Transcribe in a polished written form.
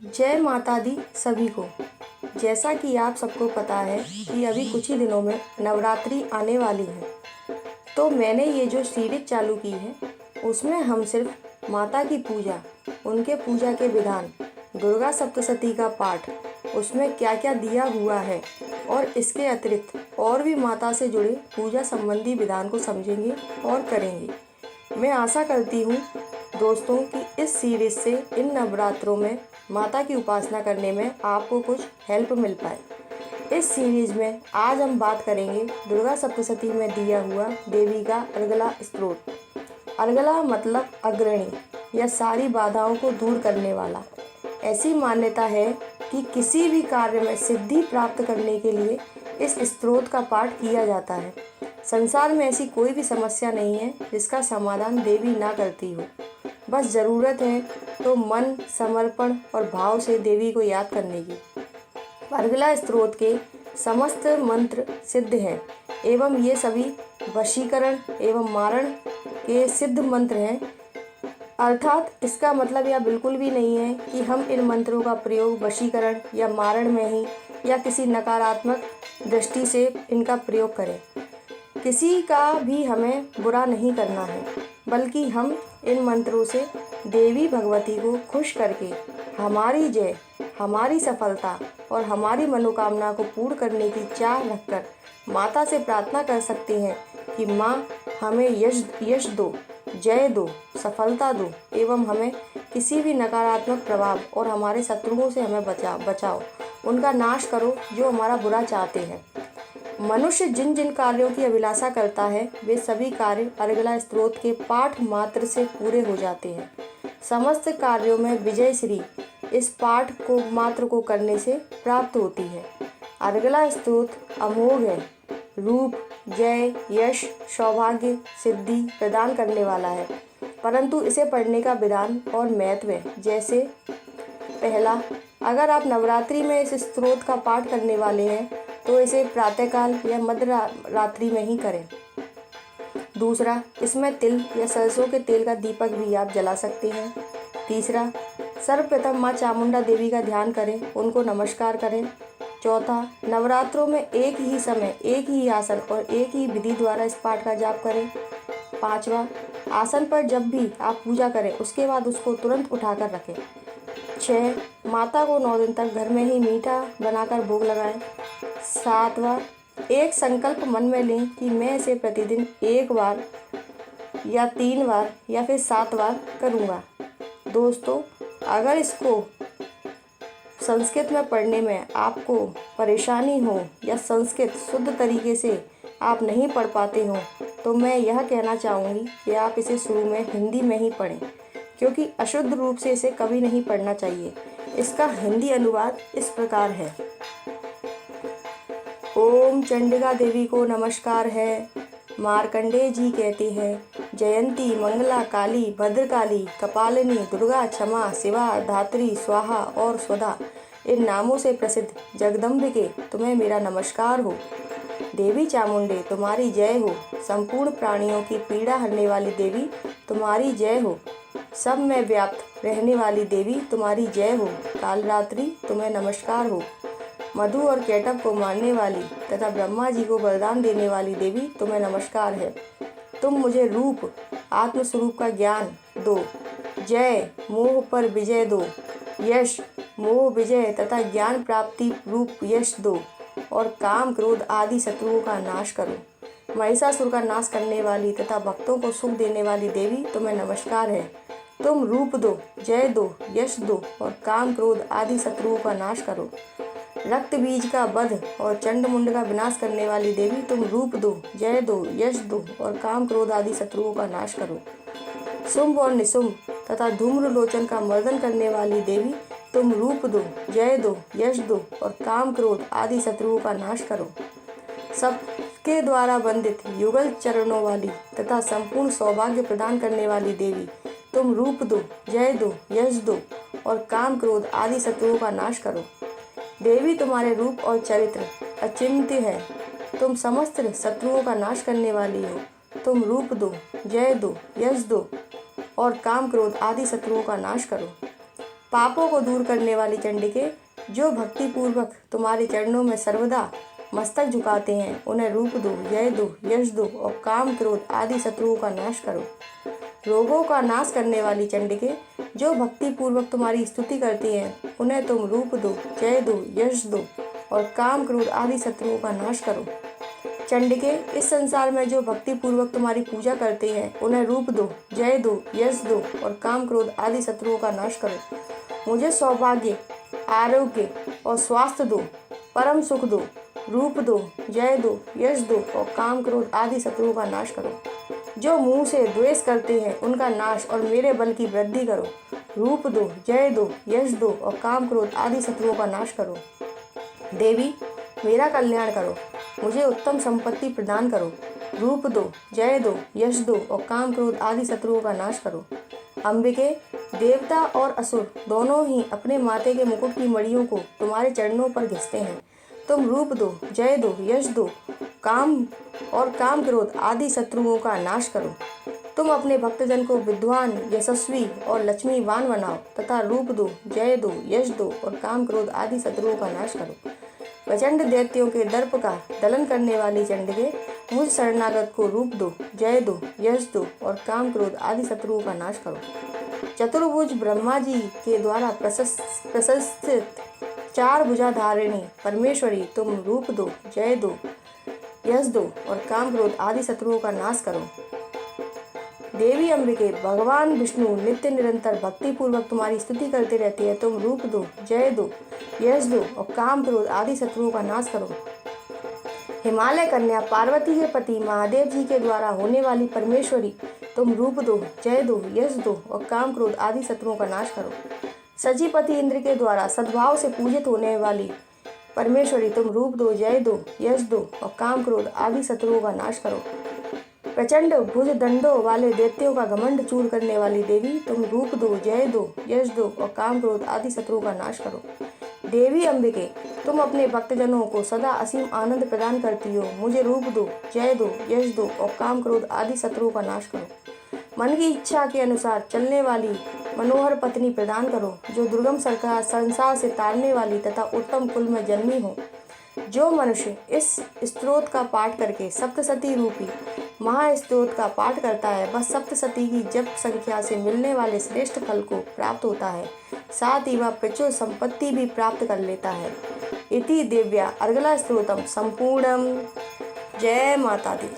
जय माता दी सभी को। जैसा कि आप सबको पता है कि अभी कुछ ही दिनों में नवरात्रि आने वाली है, तो मैंने ये जो सीरीज चालू की है उसमें हम सिर्फ माता की पूजा, उनके पूजा के विधान, दुर्गा सप्तशती का पाठ, उसमें क्या क्या दिया हुआ है और इसके अतिरिक्त और भी माता से जुड़े पूजा संबंधी विधान को समझेंगे और करेंगे। मैं आशा करती हूँ दोस्तों कि इस सीरीज से इन नवरात्रों में माता की उपासना करने में आपको कुछ हेल्प मिल पाए। इस सीरीज में आज हम बात करेंगे दुर्गा सप्तशती में दिया हुआ देवी का अर्गला स्तोत्र। अर्गला मतलब अग्रणी या सारी बाधाओं को दूर करने वाला। ऐसी मान्यता है कि किसी भी कार्य में सिद्धि प्राप्त करने के लिए इस स्तोत्र का पाठ किया जाता है। संसार में ऐसी कोई भी समस्या नहीं है जिसका समाधान देवी ना करती हो। बस ज़रूरत है तो मन, समर्पण और भाव से देवी को याद करने की। अर्गला स्तोत्र के समस्त मंत्र सिद्ध हैं एवं ये सभी वशीकरण एवं मारण के सिद्ध मंत्र हैं। अर्थात इसका मतलब यह बिल्कुल भी नहीं है कि हम इन मंत्रों का प्रयोग वशीकरण या मारण में ही या किसी नकारात्मक दृष्टि से इनका प्रयोग करें। किसी का भी हमें बुरा नहीं करना है, बल्कि हम इन मंत्रों से देवी भगवती को खुश करके हमारी जय, हमारी सफलता और हमारी मनोकामना को पूर्ण करने की चाह रखकर माता से प्रार्थना कर सकते हैं कि माँ हमें यश दो, जय दो, सफलता दो एवं हमें किसी भी नकारात्मक प्रभाव और हमारे शत्रुओं से हमें बचाओ, उनका नाश करो जो हमारा बुरा चाहते हैं। मनुष्य जिन जिन कार्यों की अभिलाषा करता है वे सभी कार्य अर्गला स्तोत्र के पाठ मात्र से पूरे हो जाते हैं। समस्त कार्यों में विजय श्री इस पाठ को मात्र को करने से प्राप्त होती है। अर्गला स्तोत्र अमोघ है, रूप, जय, यश, सौभाग्य, सिद्धि प्रदान करने वाला है, परंतु इसे पढ़ने का विधान और महत्व है। जैसे पहला, अगर आप नवरात्रि में इस स्तोत्र का पाठ करने वाले हैं तो इसे प्रातःकाल या मध्य रात्रि में ही करें। दूसरा, इसमें तिल या सरसों के तेल का दीपक भी आप जला सकते हैं। तीसरा, सर्वप्रथम माँ चामुंडा देवी का ध्यान करें, उनको नमस्कार करें। चौथा, नवरात्रों में एक ही समय, एक ही आसन और एक ही विधि द्वारा इस पाठ का जाप करें। पांचवा, आसन पर जब भी आप पूजा करें उसके बाद उसको तुरंत उठाकर रखें। 6, माता को 9 दिन तक घर में ही मीठा बनाकर भोग लगाएं। 7वां, एक संकल्प मन में लें कि मैं इसे प्रतिदिन 1 बार या 3 बार या फिर 7 बार करूँगा। दोस्तों, अगर इसको संस्कृत में पढ़ने में आपको परेशानी हो या संस्कृत शुद्ध तरीके से आप नहीं पढ़ पाते हो तो मैं यह कहना चाहूँगी कि आप इसे शुरू में हिंदी में ही पढ़ें, क्योंकि अशुद्ध रूप से इसे कभी नहीं पढ़ना चाहिए। इसका हिंदी अनुवाद इस प्रकार है। ओम चंडिका देवी को नमस्कार है। मार्कंडेय जी कहते हैं, जयंती, मंगला, काली, भद्रकाली, कपालिनी, दुर्गा, क्षमा, शिवा, धात्री, स्वाहा और स्वधा इन नामों से प्रसिद्ध जगदम्बिके तुम्हें मेरा नमस्कार हो। देवी चामुंडे तुम्हारी जय हो। संपूर्ण प्राणियों की पीड़ा हरने वाली देवी तुम्हारी जय हो। सब में व्याप्त रहने वाली देवी तुम्हारी जय हो। कालरात्रि तुम्हें नमस्कार हो। मधु और केटव को मारने वाली तथा ब्रह्मा जी को वरदान देने वाली देवी तुम्हें नमस्कार है। तुम मुझे रूप, आत्मस्वरूप का ज्ञान दो। जय, मोह पर विजय दो। यश, मोह विजय तथा ज्ञान प्राप्ति रूप यश दो। और काम, क्रोध आदि शत्रुओं का नाश करो। महिषासुर का नाश करने वाली तथा भक्तों को सुख देने वाली देवी तुम्हें नमस्कार है। तुम रूप दो, जय दो, यश दो और काम, क्रोध आदि शत्रुओं का नाश करो। रक्त बीज का वध और चंडमुंड का विनाश करने वाली देवी तुम रूप दो, जय दो, यश दो और काम, क्रोध आदि शत्रुओं का नाश करो। शुंभ और निशुंभ तथा धूम्र लोचन का मर्दन करने वाली देवी तुम रूप दो, जय दो, यश दो और काम, क्रोध आदि शत्रुओं का नाश करो। सबके द्वारा वंदित युगल चरणों वाली तथा संपूर्ण सौभाग्य प्रदान करने वाली देवी तुम रूप दो, जय दो, यश दो और काम, क्रोध आदि शत्रुओं का नाश करो। देवी तुम्हारे रूप और चरित्र अचिंत्य है। तुम समस्त शत्रुओं का नाश करने वाली हो। तुम रूप दो, जय दो, यश दो और काम, क्रोध आदि शत्रुओं का नाश करो। पापों को दूर करने वाली चंडिके, जो भक्तिपूर्वक तुम्हारे चरणों में सर्वदा मस्तक झुकाते हैं, उन्हें रूप दो, जय दो, यश दो और काम क्रोध आदि शत्रुओं का नाश करो। रोगों का नाश करने वाली चंडिके, जो भक्तिपूर्वक तुम्हारी स्तुति करती हैं, उन्हें तुम रूप दो, जय दो, यश दो और काम क्रोध आदि शत्रुओं का नाश करो। चंडिके, इस संसार में जो भक्तिपूर्वक तुम्हारी पूजा करते हैं, उन्हें रूप दो, जय दो, यश दो और काम क्रोध आदि शत्रुओं का नाश करो। मुझे सौभाग्य, आरोग्य और स्वास्थ्य दो, परम सुख दो, रूप दो, जय दो, यश दो और काम क्रोध आदि शत्रुओं का नाश करो। जो मुंह से द्वेष करते हैं, उनका नाश और मेरे बल की वृद्धि करो। रूप दो, जय दो, यश दो और काम क्रोध आदि शत्रुओं का नाश करो। देवी, मेरा कल्याण करो, मुझे उत्तम संपत्ति प्रदान करो। रूप दो, जय दो, यश दो और काम क्रोध आदि शत्रुओं का नाश करो। अंबिके, देवता और असुर दोनों ही अपने माथे के मुकुट की मणियों को तुम्हारे चरणों पर घिसते हैं। तुम रूप दो, जय दो, यश दो, काम क्रोध आदि शत्रुओं का नाश करो। तुम अपने भक्तजन को विद्वान, यशस्वी और लक्ष्मीवान बनाओ तथा रूप दो, जय दो, यश दो और काम क्रोध आदि शत्रुओं का नाश करो। प्रचंड दैत्यों के दर्प का दलन करने वाली चंडिके, मुझ शरणागत को रूप दो, जय दो, यश दो और काम क्रोध आदि शत्रुओं का नाश करो। चतुर्भुज ब्रह्मा जी के द्वारा प्रशस्तित चार भुजाधारिणी परमेश्वरी, तुम रूप दो, जय दो, यश दो और काम क्रोध आदि शत्रुओं का नाश करो। देवी अंबिके, भगवान विष्णु नित्य निरंतर भक्तिपूर्वक तुम्हारी स्तुति करते रहते हैं। तुम रूप दो, जय दो, यश दो और काम क्रोध आदि शत्रुओं का नाश करो। हिमालय कन्या पार्वती के पति महादेव जी के द्वारा होने वाली परमेश्वरी, तुम रूप दो, जय दो, यश दो और काम क्रोध आदि शत्रुओं का नाश करो। सजीपति इंद्र के द्वारा सद्भाव से पूजित होने वाली परमेश्वरी, तुम रूप दो, जय दो, यश दो और काम क्रोध आदि शत्रुओं का नाश करो। प्रचंड भुज दंडों वाले दैत्यों का घमंड चूर करने वाली देवी, तुम रूप दो, जय दो, यश दो और काम क्रोध आदि शत्रुओं का नाश करो। देवी अंबिके, तुम अपने भक्तजनों को सदा असीम आनंद प्रदान करती हो। मुझे रूप दो, जय दो, यश दो और काम क्रोध आदि शत्रुओं का नाश करो। मन की इच्छा के अनुसार चलने वाली मनोहर पत्नी प्रदान करो, जो दुर्गम संसार से तारने वाली तथा उत्तम कुल में जन्मी हो। जो मनुष्य इस स्तोत्र का पाठ करके सप्तशती रूपी महास्तोत्र का पाठ करता है, वह सप्तशती की जप संख्या से मिलने वाले श्रेष्ठ फल को प्राप्त होता है, साथ ही वह प्रचुर संपत्ति भी प्राप्त कर लेता है। इति दिव्या अर्गला स्तोत्रम संपूर्णम। जय माता दी।